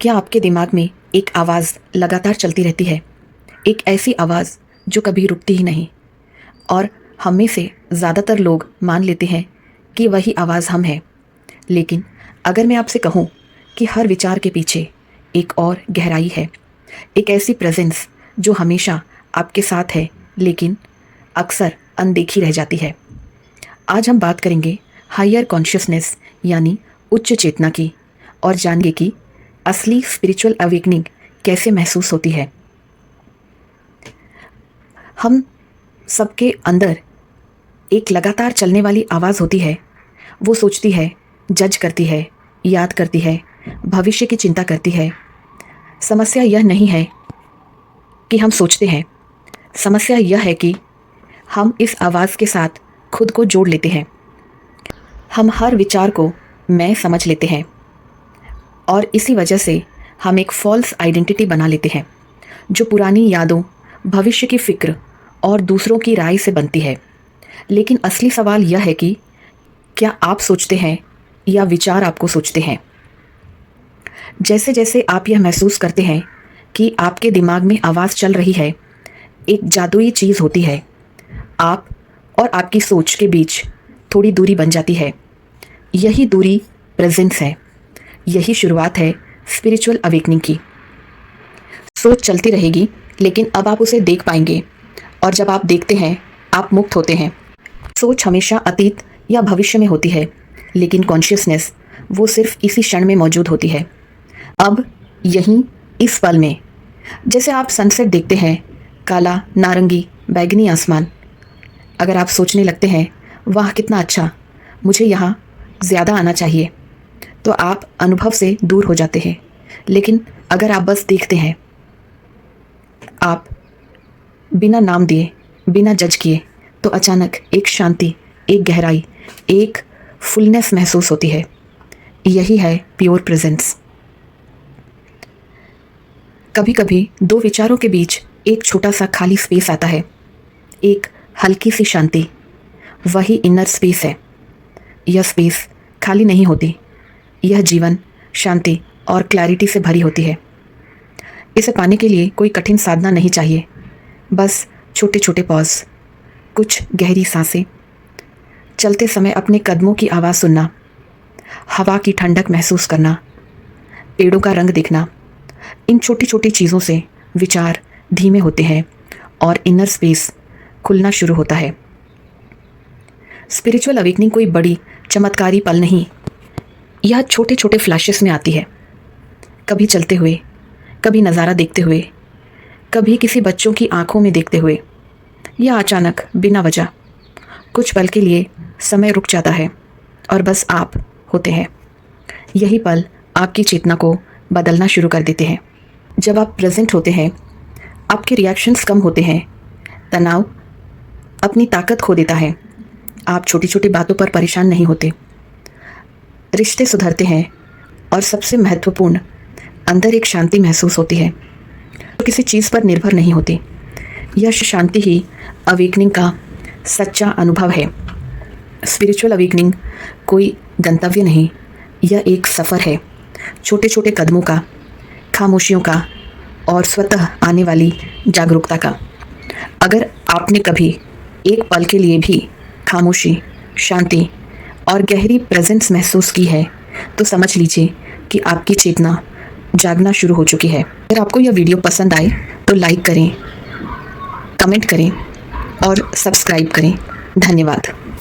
क्या आपके दिमाग में एक आवाज़ लगातार चलती रहती है? एक ऐसी आवाज़ जो कभी रुकती ही नहीं और हम में से ज़्यादातर लोग मान लेते हैं कि वही आवाज़ हम हैं। लेकिन अगर मैं आपसे कहूँ कि हर विचार के पीछे एक और गहराई है, एक ऐसी प्रेजेंस जो हमेशा आपके साथ है लेकिन अक्सर अनदेखी रह जाती है। आज हम बात करेंगे हायर कॉन्शियसनेस यानी उच्च चेतना की और जानेंगे कि असली स्पिरिचुअल अवेकनिंग कैसे महसूस होती है। हम सबके अंदर एक लगातार चलने वाली आवाज़ होती है। वो सोचती है, जज करती है, याद करती है, भविष्य की चिंता करती है। समस्या यह नहीं है कि हम सोचते हैं, समस्या यह है कि हम इस आवाज़ के साथ खुद को जोड़ लेते हैं। हम हर विचार को मैं समझ लेते हैं और इसी वजह से हम एक फॉल्स आइडेंटिटी बना लेते हैं जो पुरानी यादों, भविष्य की फ़िक्र और दूसरों की राय से बनती है। लेकिन असली सवाल यह है कि क्या आप सोचते हैं या विचार आपको सोचते हैं? जैसे जैसे आप यह महसूस करते हैं कि आपके दिमाग में आवाज़ चल रही है, एक जादुई चीज़ होती है। आप और आपकी सोच के बीच थोड़ी दूरी बन जाती है। यही दूरी प्रेजेंस है। यही शुरुआत है स्पिरिचुअल अवेकनिंग की। सोच चलती रहेगी लेकिन अब आप उसे देख पाएंगे और जब आप देखते हैं आप मुक्त होते हैं। सोच हमेशा अतीत या भविष्य में होती है लेकिन कॉन्शियसनेस वो सिर्फ इसी क्षण में मौजूद होती है। अब यहीं इस पल में, जैसे आप सनसेट देखते हैं, काला, नारंगी, बैगनी आसमान, अगर आप सोचने लगते हैं वाह कितना अच्छा, मुझे यहाँ ज़्यादा आना चाहिए, तो आप अनुभव से दूर हो जाते हैं। लेकिन अगर आप बस देखते हैं, आप बिना नाम दिए, बिना जज किए, तो अचानक एक शांति, एक गहराई, एक फुलनेस महसूस होती है। यही है प्योर प्रेजेंस। कभी कभी दो विचारों के बीच एक छोटा सा खाली स्पेस आता है, एक हल्की सी शांति। वही इनर स्पेस है। यह स्पेस खाली नहीं होती, यह जीवन, शांति और क्लैरिटी से भरी होती है। इसे पाने के लिए कोई कठिन साधना नहीं चाहिए, बस छोटे छोटे पॉज, कुछ गहरी सांसें, चलते समय अपने कदमों की आवाज़ सुनना, हवा की ठंडक महसूस करना, पेड़ों का रंग देखना। इन छोटी छोटी चीज़ों से विचार धीमे होते हैं और इनर स्पेस खुलना शुरू होता है। स्पिरिचुअल अवेकनिंग कोई बड़ी चमत्कारी पल नहीं, यह छोटे छोटे फ्लैशेस में आती है। कभी चलते हुए, कभी नज़ारा देखते हुए, कभी किसी बच्चों की आंखों में देखते हुए, या अचानक बिना वजह कुछ पल के लिए समय रुक जाता है और बस आप होते हैं। यही पल आपकी चेतना को बदलना शुरू कर देते हैं। जब आप प्रेजेंट होते हैं, आपके रिएक्शंस कम होते हैं, तनाव अपनी ताकत खो देता है, आप छोटी छोटी बातों पर परेशान नहीं होते, रिश्ते सुधरते हैं और सबसे महत्वपूर्ण, अंदर एक शांति महसूस होती है जो किसी चीज़ पर निर्भर नहीं होती। यह शांति ही अवेकनिंग का सच्चा अनुभव है। स्पिरिचुअल अवेकनिंग कोई गंतव्य नहीं, यह एक सफ़र है, छोटे छोटे कदमों का, खामोशियों का और स्वतः आने वाली जागरूकता का। अगर आपने कभी एक पल के लिए भी खामोशी, शांति और गहरी प्रेजेंस महसूस की है, तो समझ लीजिए कि आपकी चेतना जागना शुरू हो चुकी है। अगर आपको यह वीडियो पसंद आए तो लाइक करें, कमेंट करें और सब्सक्राइब करें। धन्यवाद।